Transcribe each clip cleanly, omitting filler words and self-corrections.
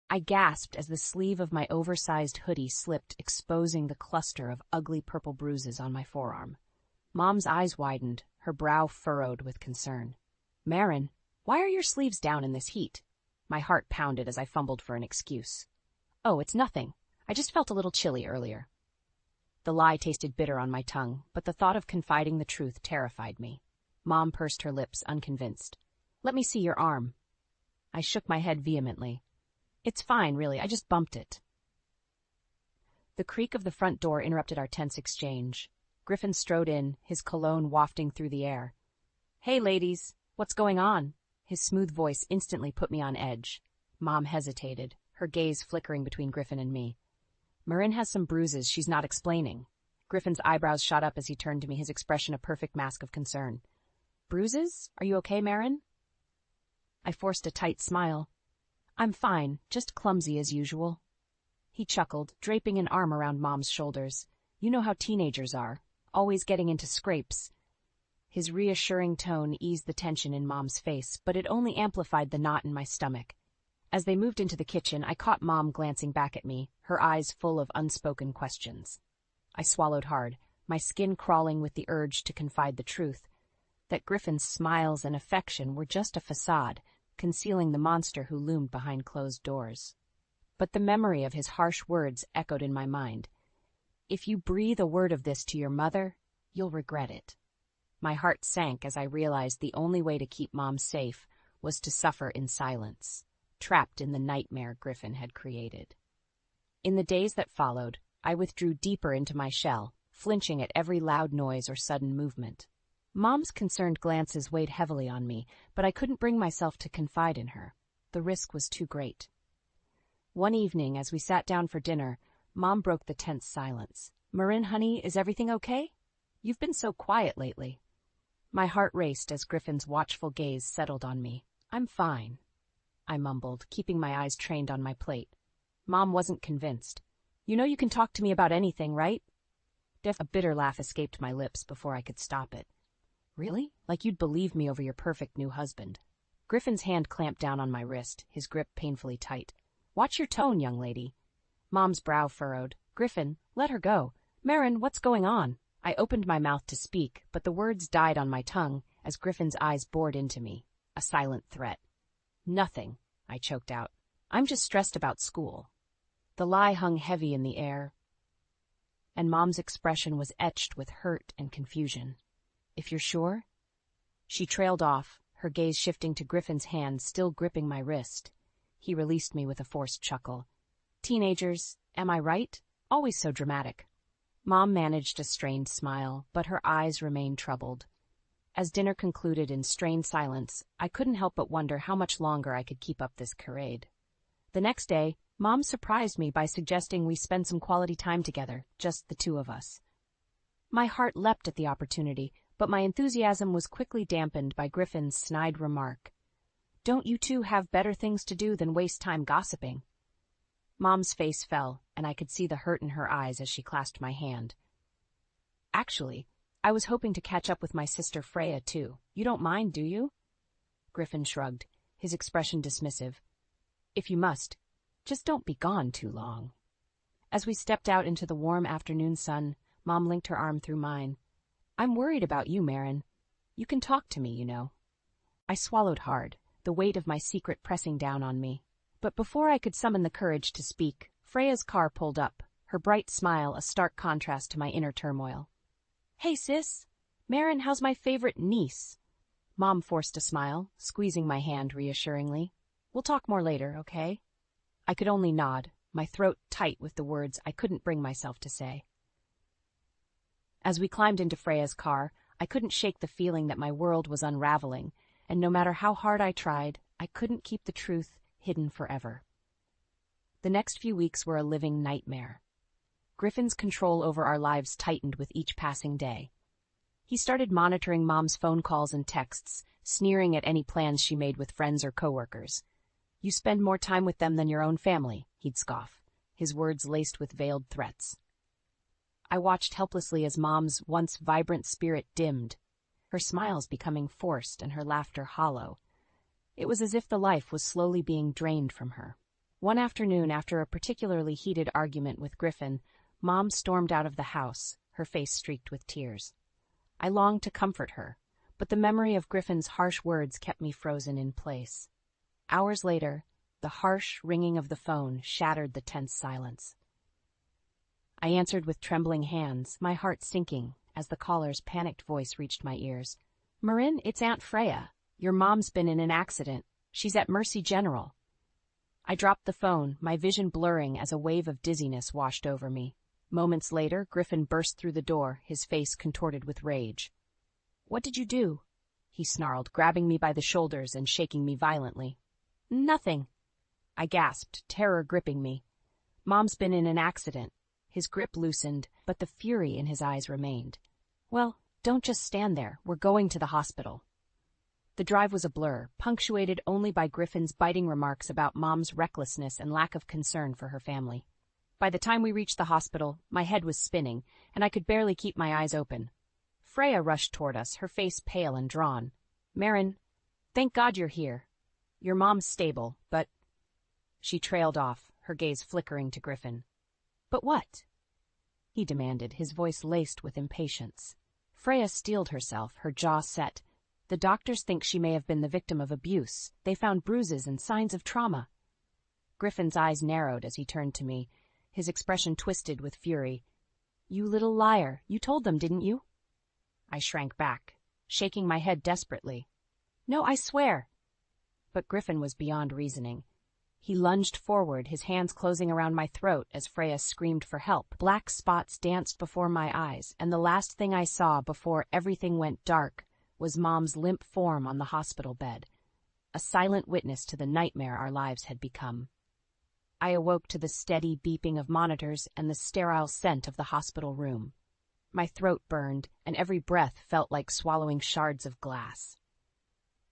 I gasped as the sleeve of my oversized hoodie slipped, exposing the cluster of ugly purple bruises on my forearm. Mom's eyes widened, her brow furrowed with concern. "Marin, why are your sleeves down in this heat?" My heart pounded as I fumbled for an excuse. "Oh, it's nothing. I just felt a little chilly earlier." The lie tasted bitter on my tongue, but the thought of confiding the truth terrified me. Mom pursed her lips, unconvinced. "Let me see your arm." I shook my head vehemently. "It's fine, really. I just bumped it." The creak of the front door interrupted our tense exchange. Griffin strode in, his cologne wafting through the air. "Hey, ladies, what's going on?" His smooth voice instantly put me on edge. Mom hesitated, her gaze flickering between Griffin and me. "Marin has some bruises she's not explaining." Griffin's eyebrows shot up as he turned to me, his expression a perfect mask of concern. "Bruises? Are you okay, Marin?" I forced a tight smile. "I'm fine, just clumsy as usual." He chuckled, draping an arm around Mom's shoulders. "You know how teenagers are, always getting into scrapes." His reassuring tone eased the tension in Mom's face, but it only amplified the knot in my stomach. As they moved into the kitchen, I caught Mom glancing back at me, her eyes full of unspoken questions. I swallowed hard, my skin crawling with the urge to confide the truth, that Griffin's smiles and affection were just a facade, concealing the monster who loomed behind closed doors. But the memory of his harsh words echoed in my mind. "If you breathe a word of this to your mother, you'll regret it." My heart sank as I realized the only way to keep Mom safe was to suffer in silence, trapped in the nightmare Griffin had created. In the days that followed, I withdrew deeper into my shell, flinching at every loud noise or sudden movement. Mom's concerned glances weighed heavily on me, but I couldn't bring myself to confide in her. The risk was too great. One evening, as we sat down for dinner, Mom broke the tense silence. "Marin, honey, is everything okay? You've been so quiet lately." My heart raced as Griffin's watchful gaze settled on me. "I'm fine," I mumbled, keeping my eyes trained on my plate. Mom wasn't convinced. "You know you can talk to me about anything, right?" A bitter laugh escaped my lips before I could stop it. "Really? Like you'd believe me over your perfect new husband." Griffin's hand clamped down on my wrist, his grip painfully tight. "Watch your tone, young lady." Mom's brow furrowed. "Griffin, let her go. Marin, what's going on?" I opened my mouth to speak, but the words died on my tongue as Griffin's eyes bored into me, a silent threat. "Nothing," I choked out. "I'm just stressed about school." The lie hung heavy in the air, and Mom's expression was etched with hurt and confusion. "If you're sure?" She trailed off, her gaze shifting to Griffin's hand still gripping my wrist. He released me with a forced chuckle. "Teenagers, am I right? Always so dramatic." Mom managed a strained smile, but her eyes remained troubled. As dinner concluded in strained silence, I couldn't help but wonder how much longer I could keep up this charade. The next day, Mom surprised me by suggesting we spend some quality time together, just the two of us. My heart leapt at the opportunity, but my enthusiasm was quickly dampened by Griffin's snide remark. "Don't you two have better things to do than waste time gossiping?" Mom's face fell, and I could see the hurt in her eyes as she clasped my hand. "Actually, I was hoping to catch up with my sister Freya, too. You don't mind, do you?" Griffin shrugged, his expression dismissive. "If you must, just don't be gone too long." As we stepped out into the warm afternoon sun, Mom linked her arm through mine. "I'm worried about you, Marin. You can talk to me, you know." I swallowed hard, the weight of my secret pressing down on me. But before I could summon the courage to speak, Freya's car pulled up, her bright smile a stark contrast to my inner turmoil. "Hey, sis. Marin, how's my favorite niece?" Mom forced a smile, squeezing my hand reassuringly. "We'll talk more later, okay?" I could only nod, my throat tight with the words I couldn't bring myself to say. As we climbed into Freya's car, I couldn't shake the feeling that my world was unraveling, and no matter how hard I tried, I couldn't keep the truth hidden forever. The next few weeks were a living nightmare. Griffin's control over our lives tightened with each passing day. He started monitoring Mom's phone calls and texts, sneering at any plans she made with friends or coworkers. "You spend more time with them than your own family," he'd scoff, his words laced with veiled threats. I watched helplessly as Mom's once vibrant spirit dimmed, her smiles becoming forced and her laughter hollow. It was as if the life was slowly being drained from her. One afternoon, after a particularly heated argument with Griffin, Mom stormed out of the house, her face streaked with tears. I longed to comfort her, but the memory of Griffin's harsh words kept me frozen in place. Hours later, the harsh ringing of the phone shattered the tense silence. I answered with trembling hands, my heart sinking as the caller's panicked voice reached my ears. "Marin, it's Aunt Freya. Your mom's been in an accident. She's at Mercy General." I dropped the phone, my vision blurring as a wave of dizziness washed over me. Moments later, Griffin burst through the door, his face contorted with rage. "What did you do?" he snarled, grabbing me by the shoulders and shaking me violently. "Nothing," I gasped, terror gripping me. "Mom's been in an accident." His grip loosened, but the fury in his eyes remained. "Well, don't just stand there. We're going to the hospital." The drive was a blur, punctuated only by Griffin's biting remarks about Mom's recklessness and lack of concern for her family. By the time we reached the hospital, my head was spinning, and I could barely keep my eyes open. Freya rushed toward us, her face pale and drawn. "Marin, thank God you're here. Your mom's stable, but—" She trailed off, her gaze flickering to Griffin. "But what?" he demanded, his voice laced with impatience. Freya steeled herself, her jaw set. "The doctors think she may have been the victim of abuse. They found bruises and signs of trauma." Griffin's eyes narrowed as he turned to me, his expression twisted with fury. "You little liar. You told them, didn't you?" I shrank back, shaking my head desperately. "No, I swear." But Griffin was beyond reasoning. He lunged forward, his hands closing around my throat as Freya screamed for help. Black spots danced before my eyes, and the last thing I saw before everything went dark was Mom's limp form on the hospital bed, a silent witness to the nightmare our lives had become. I awoke to the steady beeping of monitors and the sterile scent of the hospital room. My throat burned, and every breath felt like swallowing shards of glass.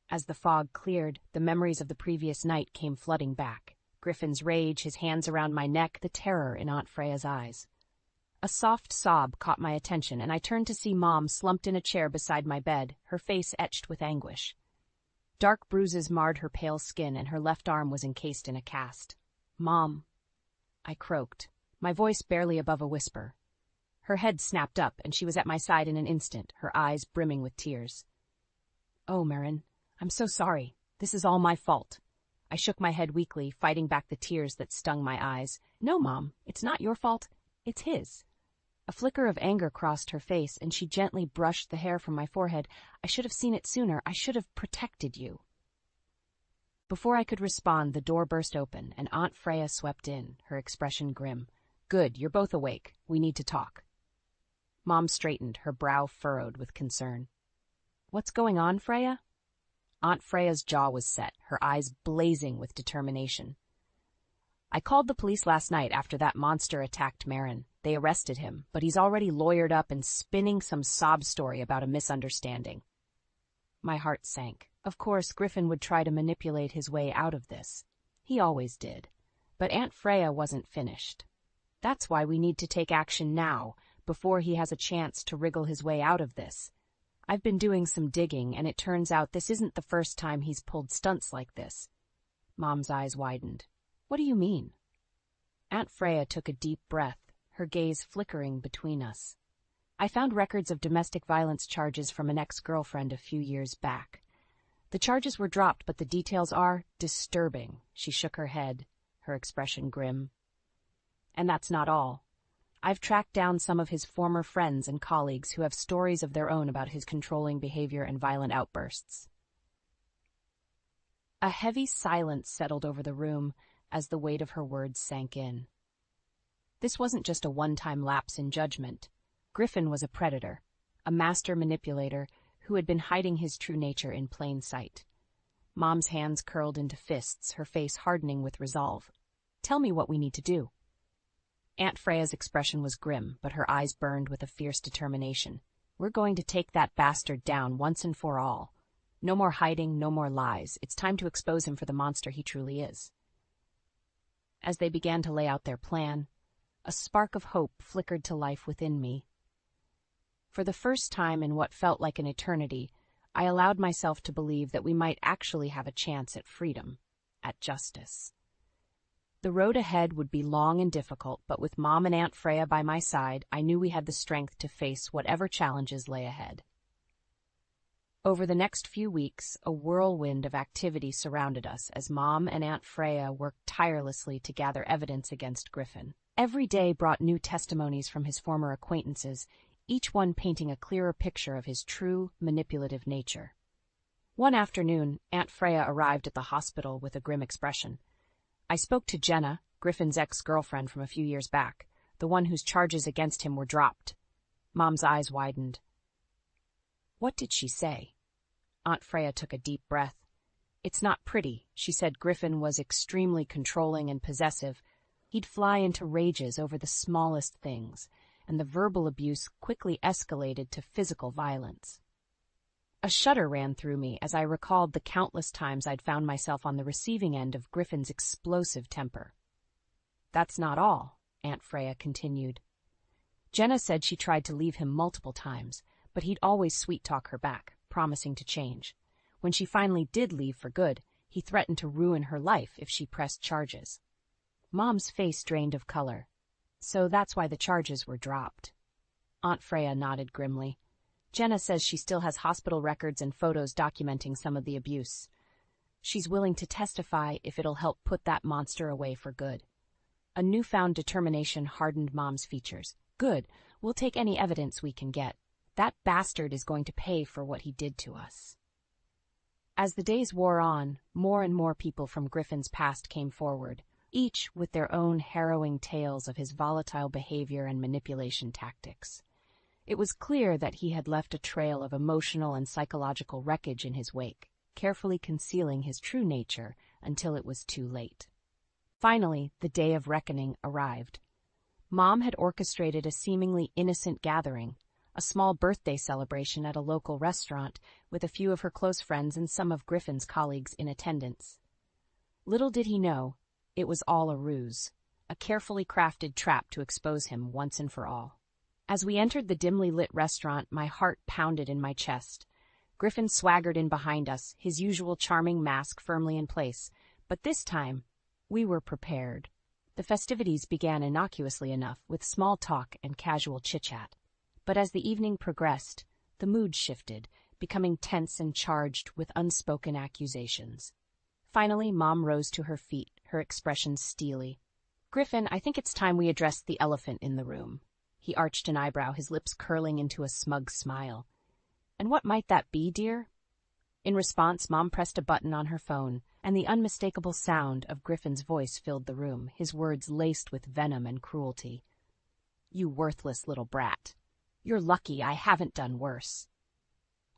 As the fog cleared, the memories of the previous night came flooding back. Griffin's rage, his hands around my neck, the terror in Aunt Freya's eyes. A soft sob caught my attention, and I turned to see Mom slumped in a chair beside my bed, her face etched with anguish. Dark bruises marred her pale skin, and her left arm was encased in a cast. "Mom," I croaked, my voice barely above a whisper. Her head snapped up, and she was at my side in an instant, her eyes brimming with tears. "Oh, Marin, I'm so sorry. This is all my fault." I shook my head weakly, fighting back the tears that stung my eyes. "No, Mom, it's not your fault. It's his." A flicker of anger crossed her face, and she gently brushed the hair from my forehead. "I should have seen it sooner. I should have protected you." Before I could respond, the door burst open, and Aunt Freya swept in, her expression grim. "Good, you're both awake. We need to talk." Mom straightened, her brow furrowed with concern. "What's going on, Freya?" Aunt Freya's jaw was set, her eyes blazing with determination. "I called the police last night after that monster attacked Marin. They arrested him, but he's already lawyered up and spinning some sob story about a misunderstanding." My heart sank. Of course, Griffin would try to manipulate his way out of this. He always did. But Aunt Freya wasn't finished. That's why we need to take action now, before he has a chance to wriggle his way out of this. I've been doing some digging, and it turns out this isn't the first time he's pulled stunts like this. Mom's eyes widened. "What do you mean?" Aunt Freya took a deep breath, her gaze flickering between us. "I found records of domestic violence charges from an ex-girlfriend a few years back. The charges were dropped, but the details are disturbing." She shook her head, her expression grim. "And that's not all. I've tracked down some of his former friends and colleagues who have stories of their own about his controlling behavior and violent outbursts." A heavy silence settled over the room as the weight of her words sank in. This wasn't just a one-time lapse in judgment. Griffin was a predator, a master manipulator who had been hiding his true nature in plain sight. Mom's hands curled into fists, her face hardening with resolve. "Tell me what we need to do." Aunt Freya's expression was grim, but her eyes burned with a fierce determination. "We're going to take that bastard down once and for all. No more hiding, no more lies. It's time to expose him for the monster he truly is." As they began to lay out their plan, a spark of hope flickered to life within me. For the first time in what felt like an eternity, I allowed myself to believe that we might actually have a chance at freedom, at justice. The road ahead would be long and difficult, but with Mom and Aunt Freya by my side, I knew we had the strength to face whatever challenges lay ahead. Over the next few weeks, a whirlwind of activity surrounded us as Mom and Aunt Freya worked tirelessly to gather evidence against Griffin. Every day brought new testimonies from his former acquaintances, each one painting a clearer picture of his true, manipulative nature. One afternoon, Aunt Freya arrived at the hospital with a grim expression. I spoke to Jenna, Griffin's ex-girlfriend from a few years back, the one whose charges against him were dropped. Mom's eyes widened. What did she say? Aunt Freya took a deep breath. It's not pretty. She said Griffin was extremely controlling and possessive. He'd fly into rages over the smallest things, and the verbal abuse quickly escalated to physical violence. A shudder ran through me as I recalled the countless times I'd found myself on the receiving end of Griffin's explosive temper. That's not all, Aunt Freya continued. Jenna said she tried to leave him multiple times, but he'd always sweet-talk her back, promising to change. When she finally did leave for good, he threatened to ruin her life if she pressed charges. Mom's face drained of color. So that's why the charges were dropped. Aunt Freya nodded grimly. Jenna says she still has hospital records and photos documenting some of the abuse. She's willing to testify if it'll help put that monster away for good. A newfound determination hardened Mom's features. Good, we'll take any evidence we can get. That bastard is going to pay for what he did to us. As the days wore on, more and more people from Griffin's past came forward, each with their own harrowing tales of his volatile behavior and manipulation tactics. It was clear that he had left a trail of emotional and psychological wreckage in his wake, carefully concealing his true nature until it was too late. Finally, the day of reckoning arrived. Mom had orchestrated a seemingly innocent gathering, a small birthday celebration at a local restaurant with a few of her close friends and some of Griffin's colleagues in attendance. Little did he know, it was all a ruse, a carefully crafted trap to expose him once and for all. As we entered the dimly lit restaurant, my heart pounded in my chest. Griffin swaggered in behind us, his usual charming mask firmly in place, but this time, we were prepared. The festivities began innocuously enough, with small talk and casual chit-chat. But as the evening progressed, the mood shifted, becoming tense and charged with unspoken accusations. Finally, Mom rose to her feet, her expression steely. Griffin, I think it's time we address the elephant in the room. He arched an eyebrow, his lips curling into a smug smile. And what might that be, dear? In response, Mom pressed a button on her phone, and the unmistakable sound of Griffin's voice filled the room, his words laced with venom and cruelty. You worthless little brat. You're lucky I haven't done worse.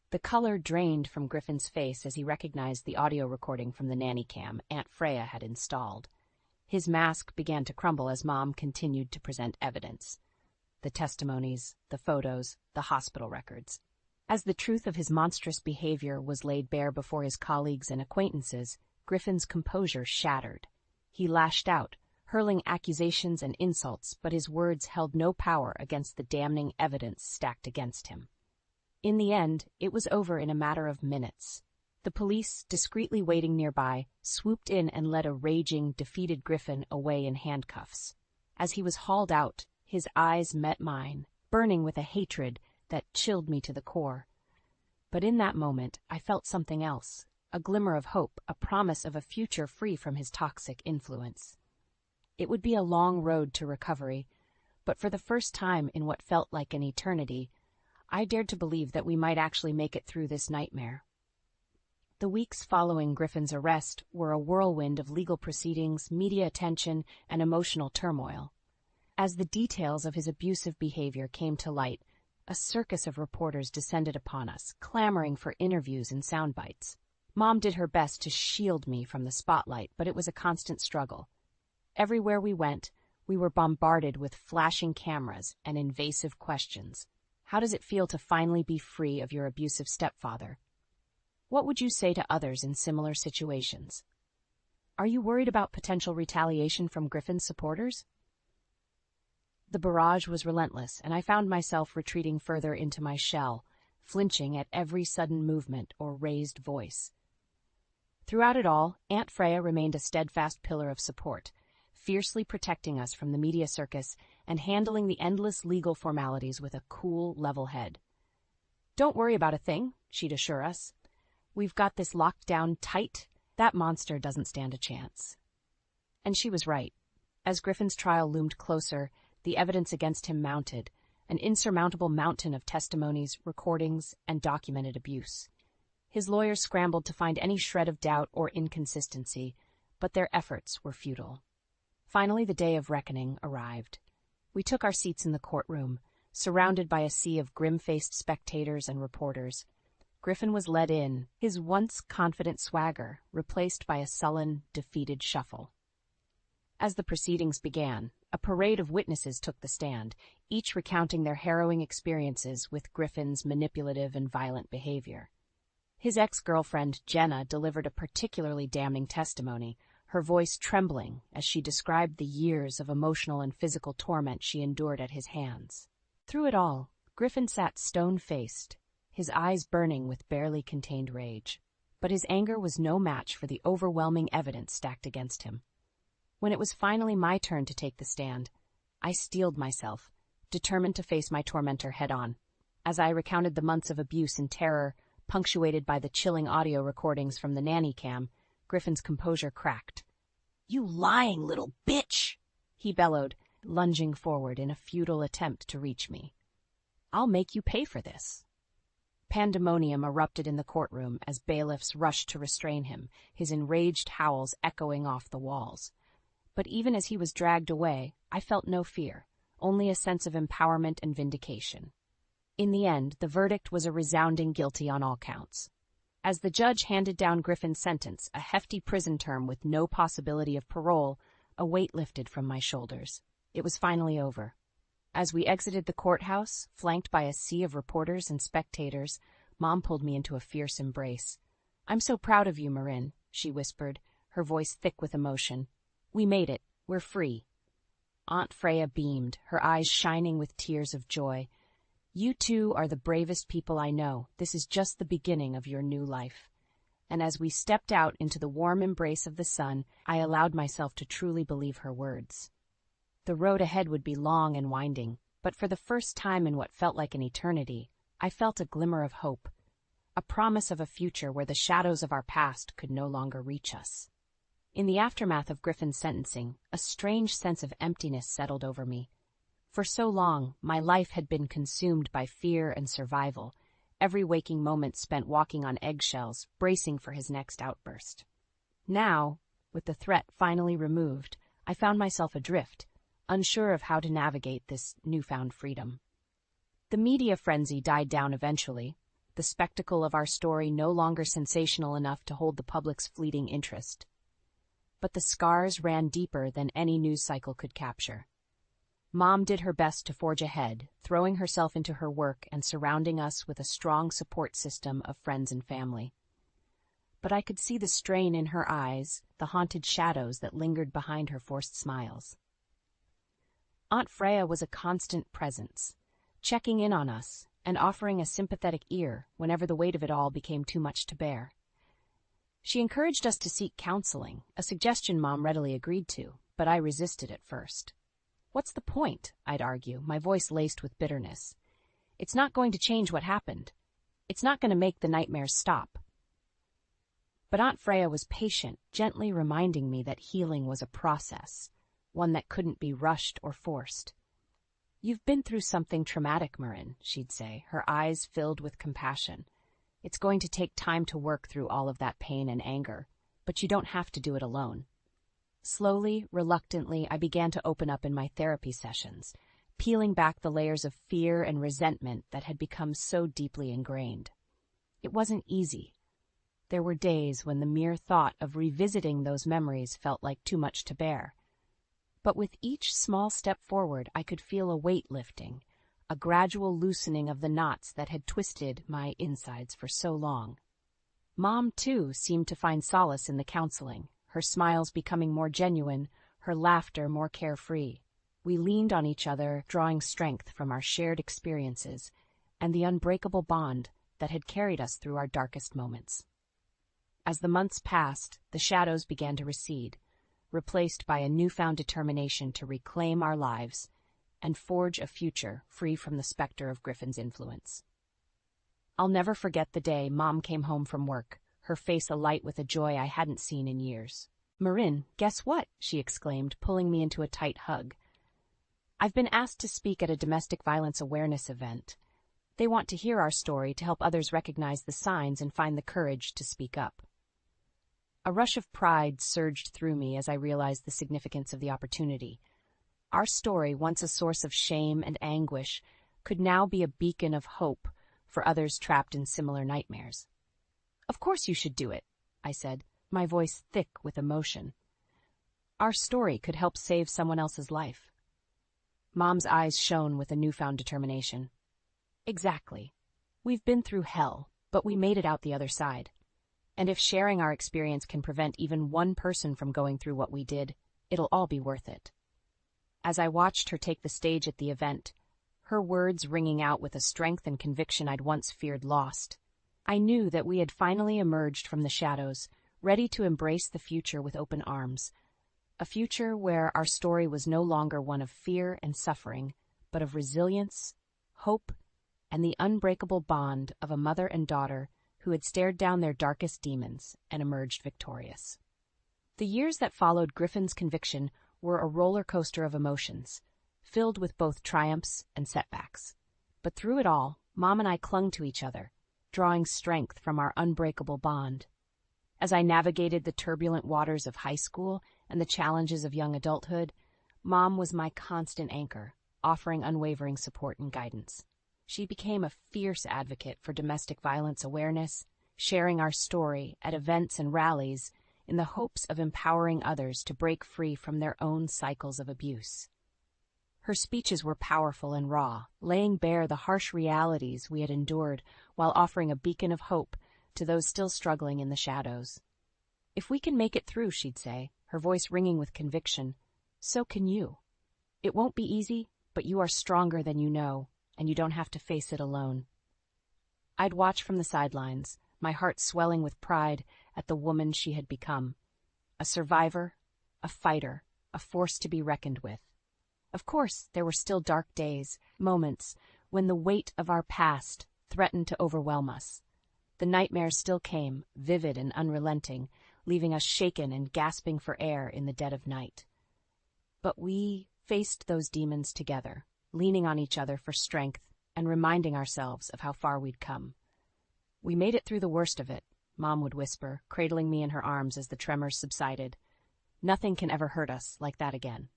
The color drained from Griffin's face as he recognized the audio recording from the nanny cam Aunt Freya had installed. His mask began to crumble as Mom continued to present evidence. The testimonies, the photos, the hospital records. As the truth of his monstrous behavior was laid bare before his colleagues and acquaintances, Griffin's composure shattered. He lashed out, hurling accusations and insults, but his words held no power against the damning evidence stacked against him. In the end, it was over in a matter of minutes. The police, discreetly waiting nearby, swooped in and led a raging, defeated Griffin away in handcuffs. As he was hauled out, his eyes met mine, burning with a hatred that chilled me to the core. But in that moment, I felt something else, a glimmer of hope, a promise of a future free from his toxic influence. It would be a long road to recovery, but for the first time in what felt like an eternity, I dared to believe that we might actually make it through this nightmare. The weeks following Griffin's arrest were a whirlwind of legal proceedings, media attention, and emotional turmoil. As the details of his abusive behavior came to light, a circus of reporters descended upon us, clamoring for interviews and sound bites. Mom did her best to shield me from the spotlight, but it was a constant struggle. Everywhere we went, we were bombarded with flashing cameras and invasive questions. How does it feel to finally be free of your abusive stepfather? What would you say to others in similar situations? Are you worried about potential retaliation from Griffin's supporters? The barrage was relentless, and I found myself retreating further into my shell, flinching at every sudden movement or raised voice. Throughout it all, Aunt Freya remained a steadfast pillar of support, fiercely protecting us from the media circus and handling the endless legal formalities with a cool, level head. "Don't worry about a thing," she'd assure us. "We've got this locked down tight. That monster doesn't stand a chance." And she was right. As Griffin's trial loomed closer, the evidence against him mounted, an insurmountable mountain of testimonies, recordings, and documented abuse. His lawyers scrambled to find any shred of doubt or inconsistency, but their efforts were futile. Finally, the day of reckoning arrived. We took our seats in the courtroom, surrounded by a sea of grim-faced spectators and reporters. Griffin was led in, his once confident swagger replaced by a sullen, defeated shuffle. As the proceedings began, a parade of witnesses took the stand, each recounting their harrowing experiences with Griffin's manipulative and violent behavior. His ex-girlfriend, Jenna, delivered a particularly damning testimony, her voice trembling as she described the years of emotional and physical torment she endured at his hands. Through it all, Griffin sat stone-faced, his eyes burning with barely contained rage. But his anger was no match for the overwhelming evidence stacked against him. When it was finally my turn to take the stand, I steeled myself, determined to face my tormentor head-on. As I recounted the months of abuse and terror, punctuated by the chilling audio recordings from the nanny cam, Griffin's composure cracked. "You lying little bitch!" he bellowed, lunging forward in a futile attempt to reach me. "I'll make you pay for this." Pandemonium erupted in the courtroom as bailiffs rushed to restrain him, his enraged howls echoing off the walls. But even as he was dragged away, I felt no fear, only a sense of empowerment and vindication. In the end, the verdict was a resounding guilty on all counts. As the judge handed down Griffin's sentence, a hefty prison term with no possibility of parole, a weight lifted from my shoulders. It was finally over. As we exited the courthouse, flanked by a sea of reporters and spectators, Mom pulled me into a fierce embrace. "I'm so proud of you, Marin," she whispered, her voice thick with emotion. "We made it. We're free." Aunt Freya beamed, her eyes shining with tears of joy. "You two are the bravest people I know. This is just the beginning of your new life." And as we stepped out into the warm embrace of the sun, I allowed myself to truly believe her words. The road ahead would be long and winding, but for the first time in what felt like an eternity, I felt a glimmer of hope, a promise of a future where the shadows of our past could no longer reach us. In the aftermath of Griffin's sentencing, a strange sense of emptiness settled over me. For so long, my life had been consumed by fear and survival, every waking moment spent walking on eggshells, bracing for his next outburst. Now, with the threat finally removed, I found myself adrift, unsure of how to navigate this newfound freedom. The media frenzy died down eventually, the spectacle of our story no longer sensational enough to hold the public's fleeting interest. But the scars ran deeper than any news cycle could capture. Mom did her best to forge ahead, throwing herself into her work and surrounding us with a strong support system of friends and family. But I could see the strain in her eyes, the haunted shadows that lingered behind her forced smiles. Aunt Freya was a constant presence, checking in on us and offering a sympathetic ear whenever the weight of it all became too much to bear. She encouraged us to seek counseling, a suggestion Mom readily agreed to, but I resisted at first. "What's the point?" I'd argue, my voice laced with bitterness. "It's not going to change what happened. It's not going to make the nightmares stop." But Aunt Freya was patient, gently reminding me that healing was a process, one that couldn't be rushed or forced. "You've been through something traumatic, Marin," she'd say, her eyes filled with compassion. "It's going to take time to work through all of that pain and anger, but you don't have to do it alone." Slowly, reluctantly, I began to open up in my therapy sessions, peeling back the layers of fear and resentment that had become so deeply ingrained. It wasn't easy. There were days when the mere thought of revisiting those memories felt like too much to bear. But with each small step forward, I could feel a weight lifting, a gradual loosening of the knots that had twisted my insides for so long. Mom, too, seemed to find solace in the counseling, her smiles becoming more genuine, her laughter more carefree. We leaned on each other, drawing strength from our shared experiences and the unbreakable bond that had carried us through our darkest moments. As the months passed, the shadows began to recede. replaced by a newfound determination to reclaim our lives and forge a future free from the specter of Griffin's influence. I'll never forget the day Mom came home from work, her face alight with a joy I hadn't seen in years. "Marin, guess what?" she exclaimed, pulling me into a tight hug. "I've been asked to speak at a domestic violence awareness event. They want to hear our story to help others recognize the signs and find the courage to speak up." A rush of pride surged through me as I realized the significance of the opportunity. Our story, once a source of shame and anguish, could now be a beacon of hope for others trapped in similar nightmares. "Of course you should do it," I said, my voice thick with emotion. "Our story could help save someone else's life." Mom's eyes shone with a newfound determination. "Exactly. We've been through hell, but we made it out the other side. And if sharing our experience can prevent even one person from going through what we did, it'll all be worth it." As I watched her take the stage at the event, her words ringing out with a strength and conviction I'd once feared lost, I knew that we had finally emerged from the shadows, ready to embrace the future with open arms. A future where our story was no longer one of fear and suffering, but of resilience, hope, and the unbreakable bond of a mother and daughter who had stared down their darkest demons and emerged victorious. The years that followed Griffin's conviction were a roller coaster of emotions, filled with both triumphs and setbacks. But through it all, Mom and I clung to each other, drawing strength from our unbreakable bond. As I navigated the turbulent waters of high school and the challenges of young adulthood, Mom was my constant anchor, offering unwavering support and guidance. She became a fierce advocate for domestic violence awareness, sharing our story at events and rallies in the hopes of empowering others to break free from their own cycles of abuse. Her speeches were powerful and raw, laying bare the harsh realities we had endured while offering a beacon of hope to those still struggling in the shadows. "If we can make it through," she'd say, her voice ringing with conviction, "so can you. It won't be easy, but you are stronger than you know, and you don't have to face it alone." I'd watch from the sidelines, my heart swelling with pride at the woman she had become. A survivor, a fighter, a force to be reckoned with. Of course, there were still dark days, moments when the weight of our past threatened to overwhelm us. The nightmares still came, vivid and unrelenting, leaving us shaken and gasping for air in the dead of night. But we faced those demons together, leaning on each other for strength and reminding ourselves of how far we'd come. "We made it through the worst of it," Mom would whisper, cradling me in her arms as the tremors subsided. "Nothing can ever hurt us like that again."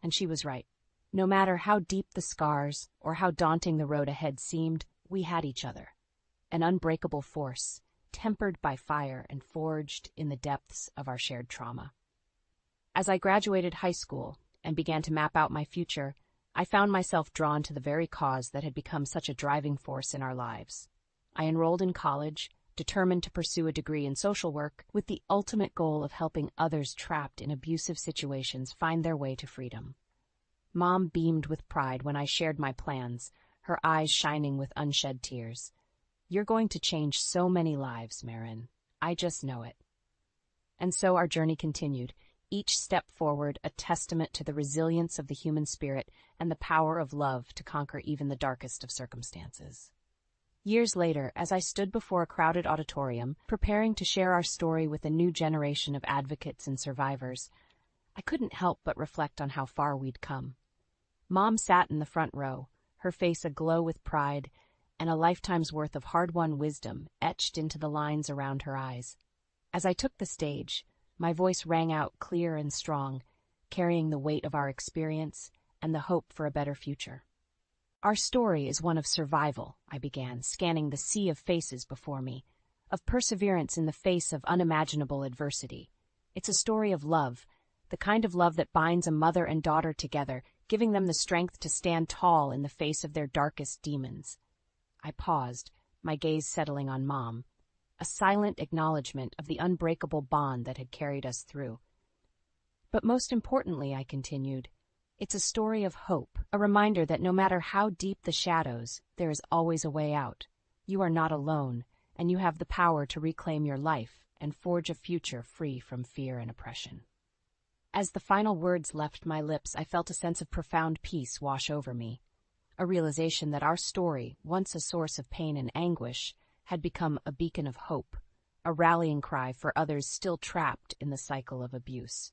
And she was right. No matter how deep the scars or how daunting the road ahead seemed, we had each other. An unbreakable force, tempered by fire and forged in the depths of our shared trauma. As I graduated high school and began to map out my future, I found myself drawn to the very cause that had become such a driving force in our lives. I enrolled in college, determined to pursue a degree in social work, with the ultimate goal of helping others trapped in abusive situations find their way to freedom. Mom beamed with pride when I shared my plans, her eyes shining with unshed tears. "You're going to change so many lives, Marin. I just know it." And so our journey continued, each step forward a testament to the resilience of the human spirit and the power of love to conquer even the darkest of circumstances. Years later, as I stood before a crowded auditorium, preparing to share our story with a new generation of advocates and survivors, I couldn't help but reflect on how far we'd come. Mom sat in the front row, her face aglow with pride and a lifetime's worth of hard-won wisdom etched into the lines around her eyes. As I took the stage, my voice rang out clear and strong, carrying the weight of our experience and the hope for a better future. "Our story is one of survival," I began, scanning the sea of faces before me, "of perseverance in the face of unimaginable adversity. It's a story of love, the kind of love that binds a mother and daughter together, giving them the strength to stand tall in the face of their darkest demons." I paused, my gaze settling on Mom, a silent acknowledgement of the unbreakable bond that had carried us through. "But most importantly," I continued, "it's a story of hope, a reminder that no matter how deep the shadows, there is always a way out. You are not alone, and you have the power to reclaim your life and forge a future free from fear and oppression." As the final words left my lips, I felt a sense of profound peace wash over me, a realization that our story, once a source of pain and anguish, had become a beacon of hope, a rallying cry for others still trapped in the cycle of abuse.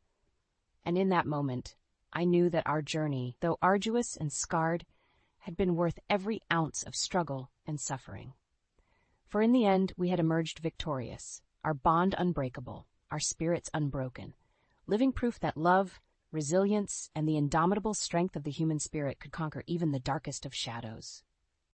And in that moment, I knew that our journey, though arduous and scarred, had been worth every ounce of struggle and suffering. For in the end, we had emerged victorious, our bond unbreakable, our spirits unbroken, living proof that love, resilience, and the indomitable strength of the human spirit could conquer even the darkest of shadows.